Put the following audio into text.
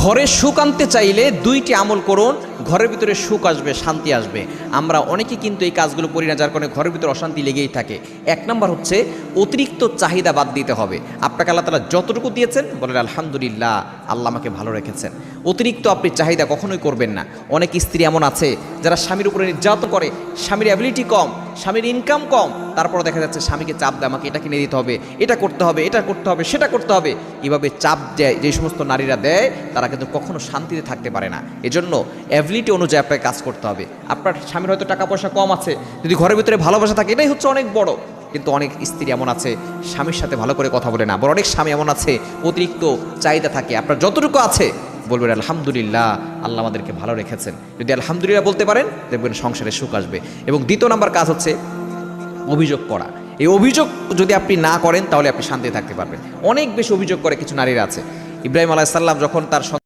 ঘরে সুখ আনতে চাইলে দুইটি আমল করুন, ঘরের ভিতরে সুখ আসবে, শান্তি আসবে। আমরা অনেকে কিন্তু এই কাজগুলো করি না, যার কারণে ঘরের ভিতরে অশান্তি লেগেই থাকে। এক নাম্বার হচ্ছে অতিরিক্ত চাহিদা বাদ দিতে হবে। আপনাকে আল্লাহ তাআলা যতটুকু দিয়েছেন বলেন আলহামদুলিল্লাহ, আল্লাহ আমাকে ভালো রেখেছেন। অতিরিক্ত আপনি চাহিদা কখনোই করবেন না। অনেক স্ত্রী এমন আছে যারা স্বামীর উপরে নির্যাতন করে, স্বামীর অ্যাবিলিটি কম, স্বামীর ইনকাম কম, তারপর দেখা যাচ্ছে স্বামীকে চাপ দেয়, আমাকে এটা কিনে দিতে হবে, এটা করতে হবে, এটা করতে হবে, সেটা করতে হবে। এভাবে চাপ দেয় যে সমস্ত নারীরা দেয়, তারা কিন্তু কখনো শান্তিতে থাকতে পারে না। এজন্য অ্যাবিলিটি অনুযায়ী আপনাকে কাজ করতে হবে। আপনার স্বামীর হয়তো টাকা পয়সা কম আছে, যদি ঘরের ভিতরে ভালোবাসা থাকে, এটাই হচ্ছে অনেক বড়। কিন্তু অনেক স্ত্রী এমন আছে স্বামীর সাথে ভালো করে কথা বলে না, বড় অনেক স্বামী এমন আছে অতিরিক্ত চাহিদা থাকে। আপনার যতটুকু আছে বলবেন আলহামদুলিল্লাহ, আল্লাহ আমাদেরকে ভালো রেখেছেন। যদি আলহামদুলিল্লাহ বলতে পারেন, দেখবেন সংসারে সুখ আসবে। এবং দ্বিতীয় নাম্বার কাজ হচ্ছে অভিযোগ করা। এই অভিযোগ যদি আপনি না করেন তাহলে আপনি শান্তি থাকতে পারবেন। অনেক বেশি অভিযোগ করে কিছু নারীরা আছে। ইব্রাহিম আলাইহিস সালাম যখন তার